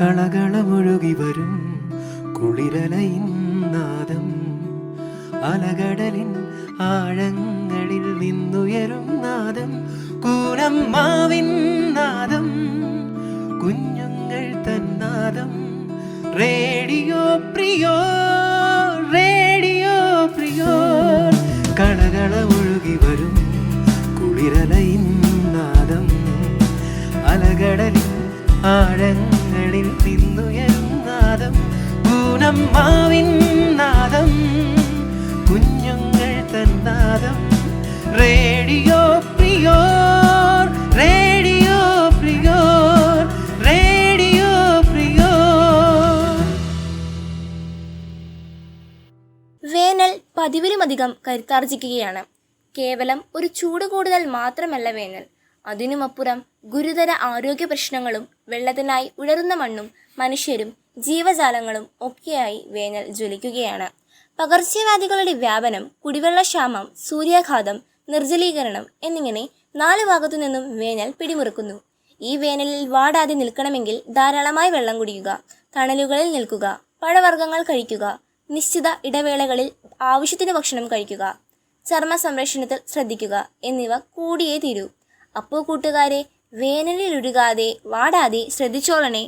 കളകളമൊഴുകി വരും കുളിരലയിൻ നാദം അലകടലിൻ ആഴങ്ങളിൽ നിന്നുയരും നാദം കൂനമ്മാവിൻ നാദം കുഞ്ഞുങ്ങൾ തന്നാദം റേഡിയോ പ്രിയോ റേഡിയോ പ്രിയോ കളകളമൊഴുകി വരും കുളിരലയിൻ നാദം അലകടലിൻ ആഴങ്ങളിൽ നിന്നുയരും നാദം കൂനമ്മാവിൻ നാദം കുഞ്ഞുങ്ങൾ തന്നാദം Radio Prior Radio Prior Radio Prior. വേനൽ പതിവിലുമധികം കരുത്താർജിക്കുകയാണ്. കേവലം ഒരു ചൂട് കൂടുതൽ മാത്രമല്ല വേനൽ, അതിനുമപ്പുറം ഗുരുതര ആരോഗ്യ പ്രശ്നങ്ങളും വെള്ളത്തിനായി ഉഴറുന്ന മണ്ണും മനുഷ്യരും ജീവജാലങ്ങളും ഒക്കെയായി വേനൽ ജ്വലിക്കുകയാണ്. പകർച്ചവ്യാധികളുടെ വ്യാപനം, കുടിവെള്ളക്ഷാമം, സൂര്യാഘാതം, നിർജ്ജലീകരണം എന്നിങ്ങനെ 4 ഭാഗത്തു നിന്നും വേനൽ പിടിമുറുക്കുന്നു. ഈ വേനലിൽ വാടാതെ നിൽക്കണമെങ്കിൽ ധാരാളമായി വെള്ളം കുടിക്കുക, തണലുകളിൽ നിൽക്കുക, പഴവർഗ്ഗങ്ങൾ കഴിക്കുക, നിശ്ചിത ഇടവേളകളിൽ ആവശ്യത്തിന് ഭക്ഷണം കഴിക്കുക, ചർമ്മ സംരക്ഷണത്തിൽ ശ്രദ്ധിക്കുക എന്നിവ കൂടിയേ തീരൂ. അപ്പോൾ കൂട്ടുകാരെ, വേനലിലുരുകാതെ വാടാതെ ശ്രദ്ധിച്ചോളണേ.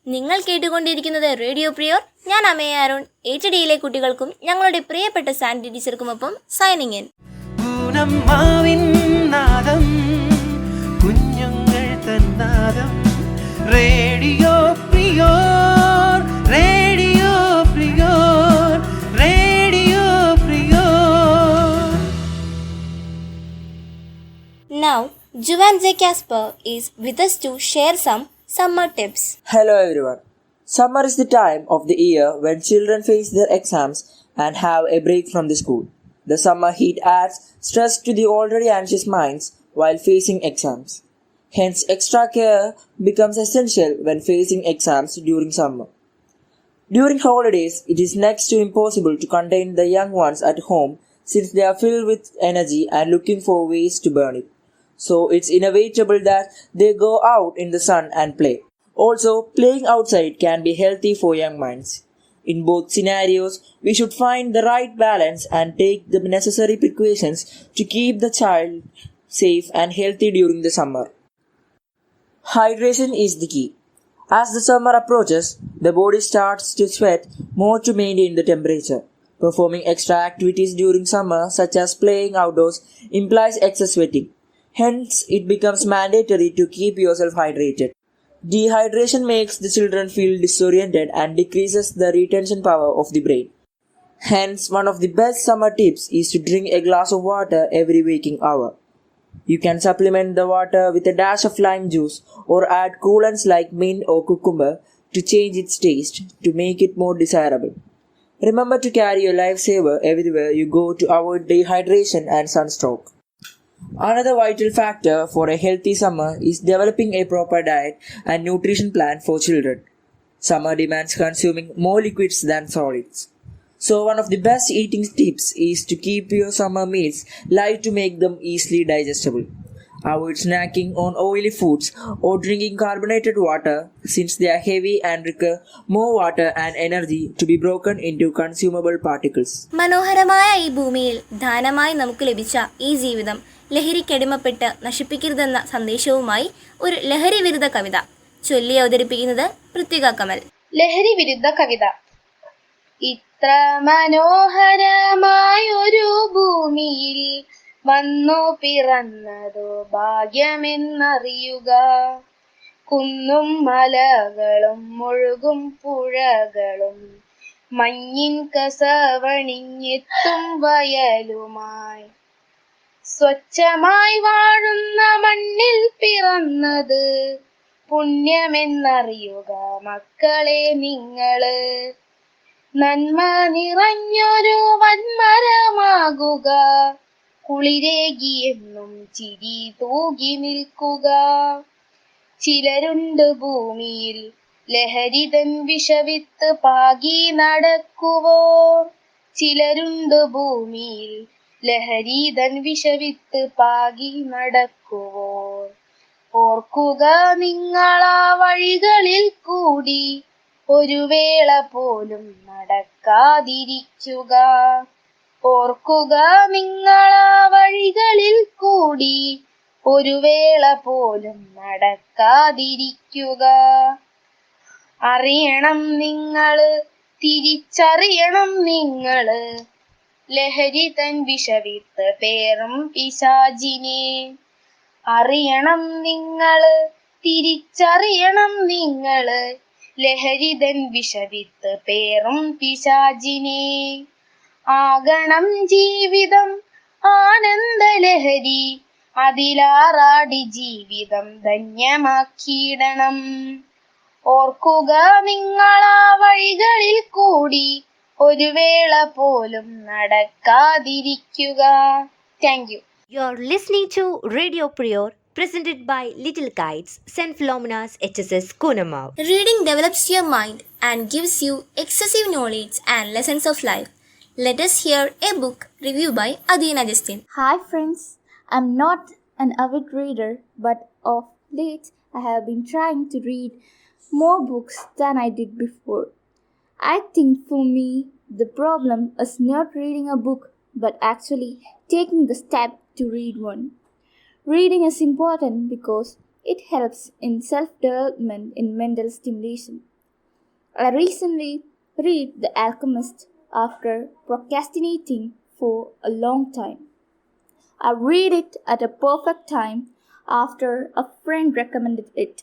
നിങ്ങൾ കേട്ടുകൊണ്ടിരിക്കുന്നത് റേഡിയോ പ്രിയോർ. ഞാൻ അമയ അരുൺ. HDയിലെ കുട്ടികൾക്കും ഞങ്ങളുടെ പ്രിയപ്പെട്ട സാൻഡി ടീച്ചർക്കുമൊപ്പം സൈനിങ് ഇൻ. കുഞ്ഞുങ്ങൾ തന്നാദം Radio Prior Radio Prior Radio Prior. Now, Juvan J. Casper is with us to share some summer tips. Hello everyone. Summer is the time of the year when children face their exams and have a break from the school. The summer heat adds stress to the already anxious minds while facing exams. Hence, extra care becomes essential when facing exams during summer. During holidays, it is next to impossible to contain the young ones at home since they are filled with energy and looking for ways to burn it. So it's inevitable that they go out in the sun and play. Also, playing outside can be healthy for young minds. In both scenarios, we should find the right balance and take the necessary precautions to keep the child safe and healthy during the summer. Hydration is the key. As the summer approaches, the body starts to sweat more to maintain the temperature. Performing extra activities during summer, such as playing outdoors, implies excess sweating. Hence, it becomes mandatory to keep yourself hydrated. Dehydration makes the children feel disoriented and decreases the retention power of the brain. Hence, one of the best summer tips is to drink a glass of water every waking hour. You can supplement the water with a dash of lime juice or add coolants like mint or cucumber to change its taste to make it more desirable. Remember to carry a lifesaver everywhere you go to avoid dehydration and sunstroke. Another vital factor for a healthy summer is developing a proper diet and nutrition plan for children. Summer demands consuming more liquids than solids. So one of the best eating tips is to keep your summer meals light to make them easily digestible. Avoid snacking on oily foods or drinking carbonated water since they are heavy and require more water and energy to be broken into consumable particles. മനോഹരമായ ഈ ഭൂമിയിൽ ദാനമായി നമുക്ക് ലഭിച്ച ഈ ജീവിതം ലഹരിക്കടിമപ്പെട്ട് നശിപ്പിക്കരുതെന്ന സന്ദേശവുമായി ഒരു ലഹരി വിരുദ്ധ കവിത ചൊല്ലി അവതരിപ്പിക്കുന്നത് പൃഥ്വിക കമൽ. ലഹരി വിരുദ്ധ കവിത. ഇത്ര മനോഹരമായൊരു ഭൂമിയിൽ വന്നു പിറന്നതോ ഭാഗ്യമെന്നറിയുക. കുന്നും മലകളും ഒഴുകും പുഴകളും മഞ്ഞിൻ കസവണിഞ്ഞെത്തും വയലുമായി സ്വച്ഛമായി വാഴുന്ന മണ്ണിൽ പിറന്നത് പുണ്യമെന്നറിയുക മക്കളെ നിങ്ങള്. നന്മ നിറഞ്ഞൊരു വൻമരമാകുക, കുളിരേകിയെന്നും ചിരി തൂകി നിൽക്കുക. ചിലരുണ്ട് ഭൂമിയിൽ ലഹരിതൻ വിഷവിത്ത് പാകി നടക്കുവോർ. ചിലരുണ്ട് ഭൂമിയിൽ ലഹരിതൻ വിഷവിത്ത് പാകി നടക്കുവോർ. ഓർക്കുക നിങ്ങളാ വഴികളിൽ കൂടി ഒരു വേള പോലും നടക്കാതിരിക്കുക. ഓർക്കുക നിങ്ങളാ വഴികളിൽ കൂടി ഒരു വേള പോലും നടക്കാതിരിക്കുക. അറിയണം നിങ്ങള്, തിരിച്ചറിയണം നിങ്ങള്, ലഹരി തൻ വിഷവിത്ത് പേറും പിശാചിനെ. അറിയണം നിങ്ങള്, തിരിച്ചറിയണം നിങ്ങള്, ലഹരി തൻ വിഷവിത്ത് പേറും പിശാചിനെ. ആകണം ജീവിതം ആനന്ദലഹരി, അതിലാറാടി ജീവിതം ധന്യമാക്കിയിടണം. ഓർക്കുക നിങ്ങളാ വഴികളിൽ കൂടി ഒരു വേള പോലും നടക്കാതിരിക്കുക. Thank you. You're listening to Radio Prior, presented by Little Kites, St. Philomina's HSS Koonammavu. Reading develops your mind and gives you excessive knowledge and lessons of life. Let us hear a book review by Adina Justin. Hi friends, I'm not an avid reader, but of late I have been trying to read more books than I did before. I think for me, the problem is not reading a book, but actually taking the step to read one. Reading is important because it helps in self-development and mental stimulation. I recently read The Alchemist after procrastinating for a long time. I read it at a perfect time after a friend recommended it.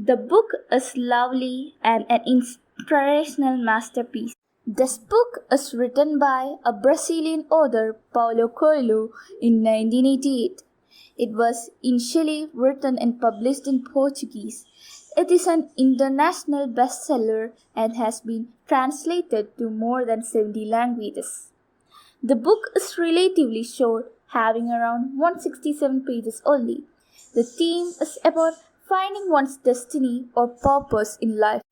The book is lovely and an inspirational masterpiece. This book is written by a Brazilian author, Paulo Coelho, in 1988. It was initially written and published in Portuguese. It is an international bestseller and has been translated to more than 70 languages. The book is relatively short, having around 167 pages only. The theme is about finding one's destiny or purpose in life.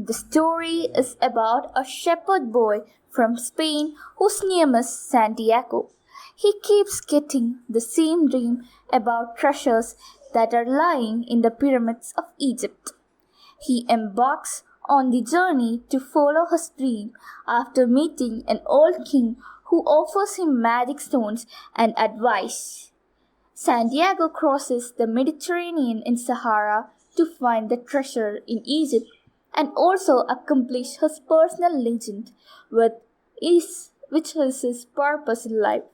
The story is about a shepherd boy from Spain whose name is Santiago. He keeps getting the same dream about treasures that are lying in the pyramids of Egypt. He embarks on the journey to follow his dream after meeting an old king who offers him magic stones and advice. Santiago crosses the Mediterranean in Sahara to find the treasure in Egypt and also accomplish his personal legend which is his purpose in life.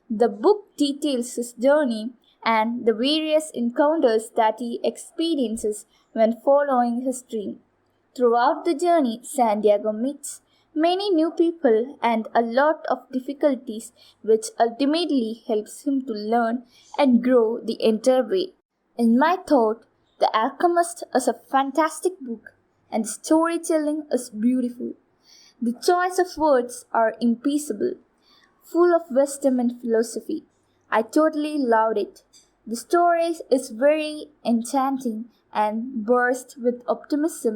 The book details his journey and the various encounters that he experiences when following his dream. Throughout the journey, Santiago meets many new people and a lot of difficulties, which ultimately helps him to learn and grow the entire way. In my thought, The Alchemist is a fantastic book and the storytelling is beautiful. The choice of words are impeccable, full of wisdom and philosophy. I totally loved it. The story is very enchanting and burst with optimism,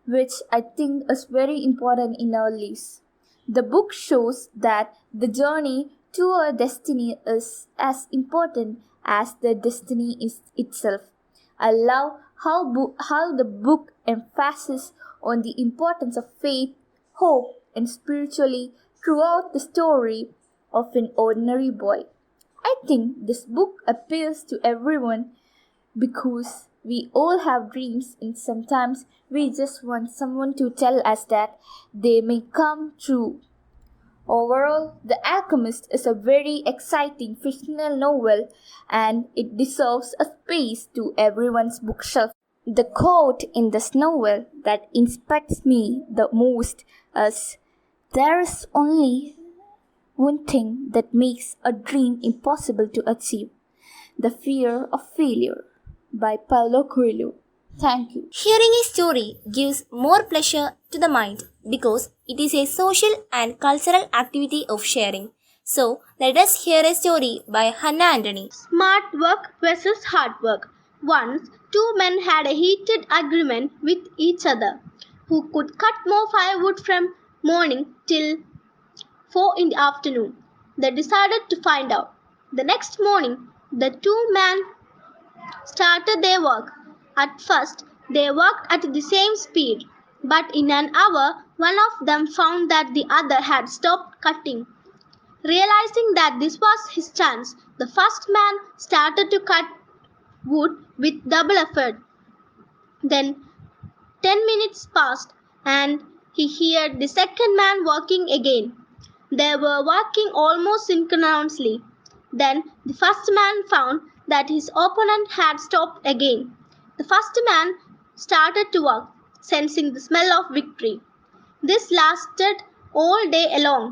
which I think is very important in our lives. The book shows that the journey to our destiny is as important as the destiny is itself. I love how the book emphasizes on the importance of faith, hope, and spirituality throughout the story of an ordinary boy. I think this book appeals to everyone because we all have dreams and sometimes we just want someone to tell us that they may come true. Overall, The Alchemist is a very exciting fictional novel and it deserves a space to everyone's bookshelf. The quote in this novel that inspires me the most is, "There is only one thing that makes a dream impossible to achieve, the fear of failure," by Paulo Coelho. Thank you. Hearing a story gives more pleasure to the mind because it is a social and cultural activity of sharing. So, let us hear a story by Hannah Anthony. Smart work versus hard work. Once, two men had a heated argument with each other. Who could cut more firewood from morning till 4 in the afternoon? They decided to find out. The next morning, the two men started their work. At first, they worked at the same speed, but in an hour, one of them found that the other had stopped cutting. Realizing that this was his chance, the first man started to cut wood with double effort. Then 10 minutes passed, and he heard the second man working again. They were working almost synchronously. Then the first man found that his opponent had stopped again. The first man started to work, sensing the smell of victory. This lasted all day long.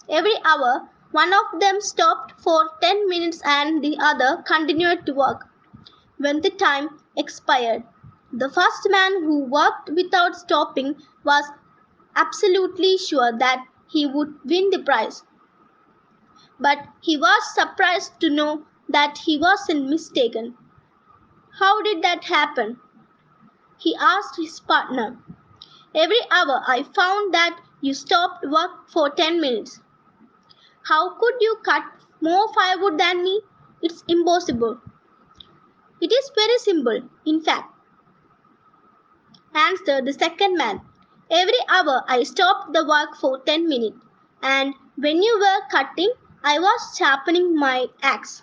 Every hour, one of them stopped for 10 minutes and the other continued to work. When the time expired, the first man who worked without stopping was absolutely sure that he would win the prize. But he was surprised to know that he wasn't mistaken. How did that happen? He asked his partner. Every hour I found that you stopped work for 10 minutes. How could you cut more firewood than me? It's impossible. It is very simple, in fact, answered the second man. Every hour I stopped the work for 10 minutes, and when you were cutting, I was sharpening my axe.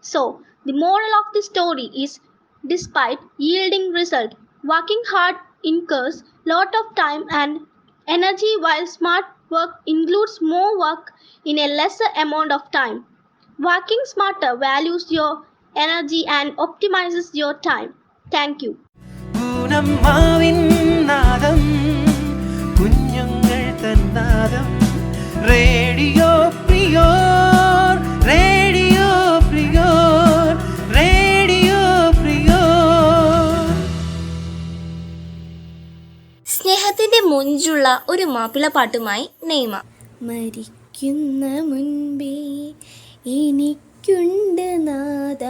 So, the moral of the story is despite yielding result, working hard incurs lot of time and energy while smart work includes more work in a lesser amount of time. Working smarter values your energy and optimizes your time. Thank you. കൂനമ്മാവിൻ നാദം കുഞ്ഞുങ്ങൾ തൻ നാദം radio Prior Radio Prior Radio prior. സ്നേഹത്തിന്റെ മൊഞ്ചുള്ള ഒരു മാപ്പിള പാട്ടുമായി നെയ്മ. മരിക്കുന്ന മുൻപേ എനിക്കുണ്ട് നാദ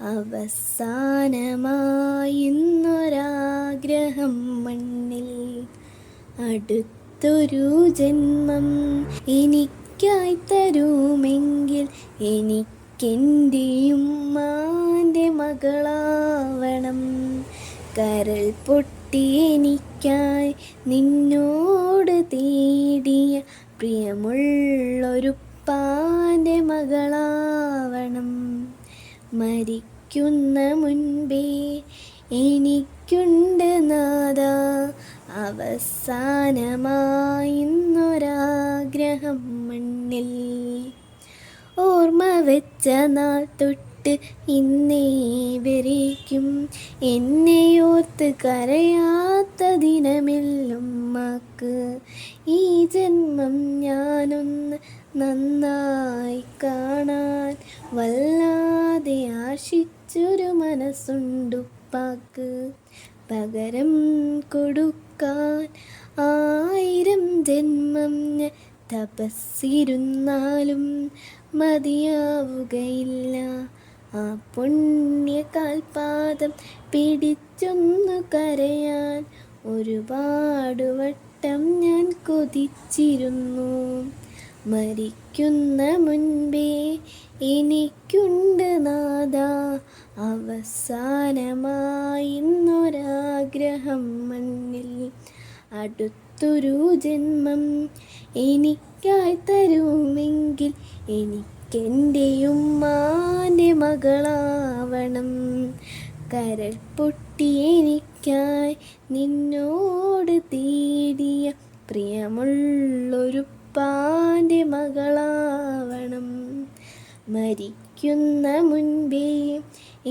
അവസാനമായിന്നൊരാഗ്രഹം മണ്ണിൽ അടുത്തൊരു ജന്മം എനിക്കായി തരുമെങ്കിൽ എനിക്കെൻ്റെ ഉമ്മാൻ്റെ മകളാവണം. കരൾ പൊട്ടി എനിക്കായി നിന്നോട് തേടിയ പ്രിയമുള്ളൊരുപ്പാൻ്റെ മകളാവണം. മരിക്കുന്ന മുൻപേ എനിക്കുണ്ട് നാദ അവസാനമായിന്നൊരാഗ്രഹം മണ്ണിൽ. ഓർമ്മ വെച്ച നാൾ തൊട്ട് ഇന്നേ വരേക്കും എന്നെയോർത്ത് കരയാത്ത ദിനമില്ലുമ്മക്ക്. ഈ ജന്മം ഞാനൊന്ന് നന്നായി കാണാൻ വല്ലാതെ ആശിച്ചൊരു മനസ്സുണ്ടുപ്പാക്ക്. പകരം കൊടുക്കാൻ 1000 ജന്മം ഞാൻ തപസ്സിരുന്നാലും മതിയാവുകയില്ല. ആ പുണ്യകാൽപാദം പിടിച്ചൊന്നു കരയാൻ ഒരുപാട് വട്ടം ഞാൻ കൊതിച്ചിരുന്നു. മരിക്കുന്ന മുൻപേ എനിക്കുണ്ട് നാദ അവസാനമായിന്നൊരാഗ്രഹം മണ്ണിൽ. അടുത്തൊരു ജന്മം എനിക്കായി തരുമെങ്കിൽ എനിക്കെൻ്റെ ഉമ്മാൻ്റെ മകളാവണം. കരൾ പൊട്ടി എനിക്കായി നിന്നോട് തേടിയ പ്രിയമുള്ളൊരുപ്പാൻ്റെ മകളാവണം. മരിക്കുന്ന മുൻപേ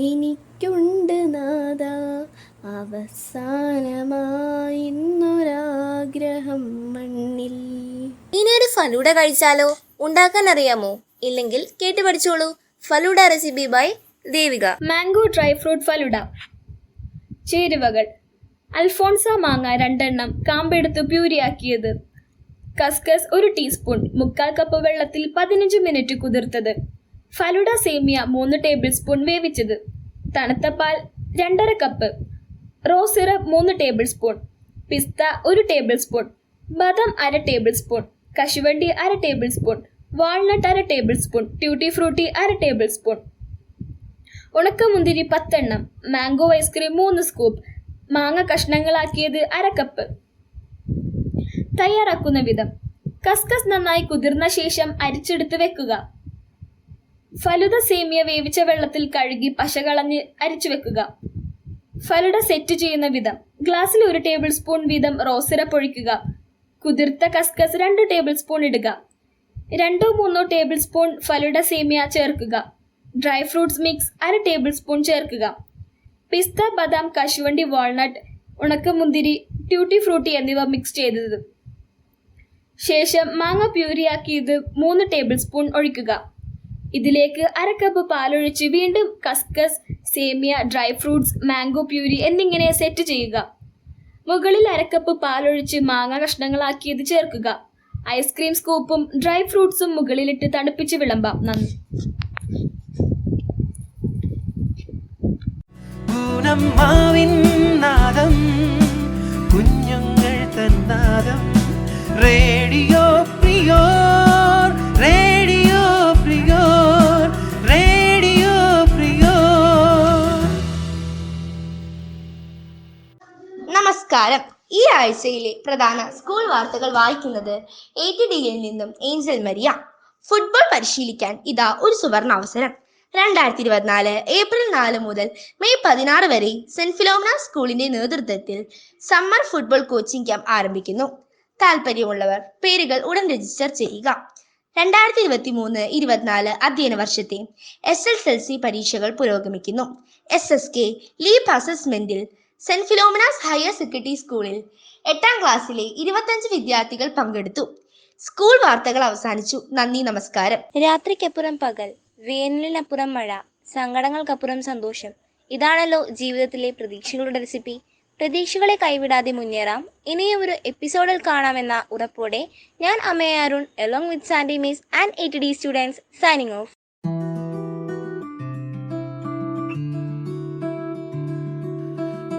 എനിക്കുണ്ട് നാദ അവസാനമായിന്നൊരാഗ്രഹം മണ്ണിൽ. ഇനിയൊരു ഫലൂഡ കഴിച്ചാലോ? ഉണ്ടാക്കാൻ അറിയാമോ? ഇല്ലെങ്കിൽ കേട്ട് പഠിച്ചോളൂ. Falooda recipe by Devika. Mango dry fruit falooda. ചേരുവകൾ: അൽഫോൺസ മാങ്ങ 2 എണ്ണം കാമ്പെടുത്ത് പ്യൂരിയാക്കിയത്, കസ്കസ് 1 ടീസ്പൂൺ, 3/4 കപ്പ് വെള്ളത്തിൽ 15 മിനിറ്റ് കുതിർത്തത്, ഫലൂഡ സേമിയ 3 ടേബിൾ സ്പൂൺ വേവിച്ചത്, തണുത്ത പാൽ 2.5 cup, rose syrup 3 tablespoon, pista 1 tablespoon, ബദാം 1/2 ടേബിൾ സ്പൂൺ, കശുവണ്ടി 1/2 tablespoon, walnut 1/2 tablespoon, tutti frutti 1/2 tablespoon. ഉണക്കമുന്തിരി 10 എണ്ണം, മാംഗോ ഐസ്ക്രീം 3 സ്കൂപ്പ്, മാങ്ങ കഷ്ണങ്ങളാക്കിയത് 1/2 കപ്പ്. തയ്യാറാക്കുന്ന വിധം: കസ്കസ് നന്നായി കുതിർന്ന ശേഷം അരിച്ചെടുത്ത് വെക്കുക. ഫലുദ സേമിയ വേവിച്ച വെള്ളത്തിൽ കഴുകി പശ കളഞ്ഞ് അരിച്ചു വെക്കുക. ഫലുഡ സെറ്റ് ചെയ്യുന്ന വിധം: ഗ്ലാസ്സിൽ 1 ടേബിൾ സ്പൂൺ വീതം റോസ് സിറപ്പ് ഒഴിക്കുക. കുതിർത്ത കസ്കസ് 2 ടേബിൾ സ്പൂൺ ഇടുക. 2-3 ടേബിൾ സ്പൂൺ ഫലുഡ സേമിയ ചേർക്കുക. Dry fruits mix 1/2 table spoon ചേർക്കുക. പിസ്ത, ബദാം, കശുവണ്ടി, വാൾനട്ട്, ഉണക്കമുന്തിരി, ട്യൂട്ടി ഫ്രൂട്ടി എന്നിവ മിക്സ് ചെയ്തത്. ശേഷം മാങ്ങ പ്യൂരിയാക്കിയത് 3 ടേബിൾ സ്പൂൺ ഒഴിക്കുക. ഇതിലേക്ക് 1/2 കപ്പ് പാലൊഴിച്ച് വീണ്ടും കസ്കസ്, സേമിയ, ഡ്രൈ ഫ്രൂട്ട്സ്, മാംഗോ പ്യൂരി എന്നിങ്ങനെ സെറ്റ് ചെയ്യുക. മുകളിൽ 1/2 കപ്പ് പാലൊഴിച്ച് മാങ്ങ കഷ്ണങ്ങളാക്കിയത് ചേർക്കുക. ഐസ്ക്രീം സ്കൂപ്പും ഡ്രൈ ഫ്രൂട്ട്സും മുകളിലിട്ട് തണുപ്പിച്ച് വിളമ്പാം. നന്ദി. കൂനമ്മാവിൻ നാദം, കുഞ്ഞുങ്ങൾ തന്നാദം, Radio Prior, Radio Prior, Radio Prior. നമസ്കാരം. ഈ ആഴ്ചയിലെ പ്രധാന സ്കൂൾ വാർത്തകൾ വായിക്കുന്നത് ATDയിൽ നിന്നും ഏഞ്ചൽ മരിയ. ഫുട്ബോൾ പരിശീലിക്കാൻ ഇതാ ഒരു സുവർണ അവസരം. 2024 ഏപ്രിൽ 4 മുതൽ മെയ് 16 വരെ സെന്റ് ഫിലോമിന സ്കൂളിന്റെ നേതൃത്വത്തിൽ സമ്മർ ഫുട്ബോൾ കോച്ചിംഗ് ക്യാമ്പ് ആരംഭിക്കുന്നു. താല്പര്യമുള്ളവർ പേരുകൾ ഉടൻ രജിസ്റ്റർ ചെയ്യുക. 2023-24 അധ്യയന വർഷത്തെ SSLC പരീക്ഷകൾ പുരോഗമിക്കുന്നു. SSK ലീപ് അസസ്മെന്റിൽ സെന്റ് ഫിലോമിനാസ് ഹയർ സെക്കൻഡറി സ്കൂളിൽ 8ാം ക്ലാസ്സിലെ 25 വിദ്യാർത്ഥികൾ പങ്കെടുത്തു. സ്കൂൾ വാർത്തകൾ അവസാനിച്ചു. നന്ദി, നമസ്കാരം. രാത്രിക്കപ്പുറം പകൽ, വേനലിനപ്പുറം മഴ, സങ്കടങ്ങൾക്കപ്പുറം സന്തോഷം. ഇതാണല്ലോ ജീവിതത്തിലെ പ്രതീക്ഷകളുടെ റെസിപ്പി. പ്രതീക്ഷകളെ കൈവിടാതെ മുന്നേറാം. ഇനിയും ഒരു എപ്പിസോഡിൽ കാണാമെന്ന ഉറപ്പോടെ ഞാൻ Amaya Arun along with Sandy Miss and ATD students signing off.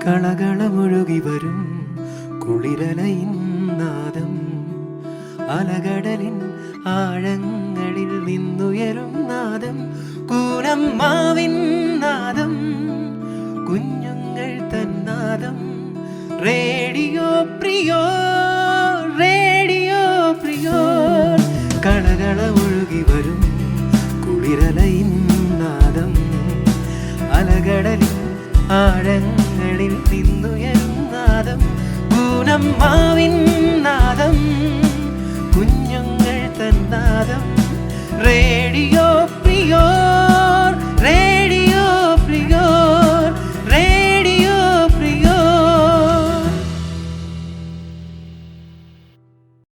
കളകളമൊഴുകി വരും കുളിരലയിൻ നാദം, അലകടലിൻ ആഴങ്ങളിൽ നിന്നുയരും നാദം, കൂനമ്മാവിൻ നാദം, കുഞ്ഞുങ്ങൾ തന്നാദം, റേഡിയോ പ്രിയോർ, റേഡിയോ പ്രിയോർ. കളകളമൊഴുകി വരും കുളിരലയിൻ നാദം, അലകടലിൻ ആഴങ്ങളിൽ നിന്നുയരും നാദം, കൂനമ്മാവിൻ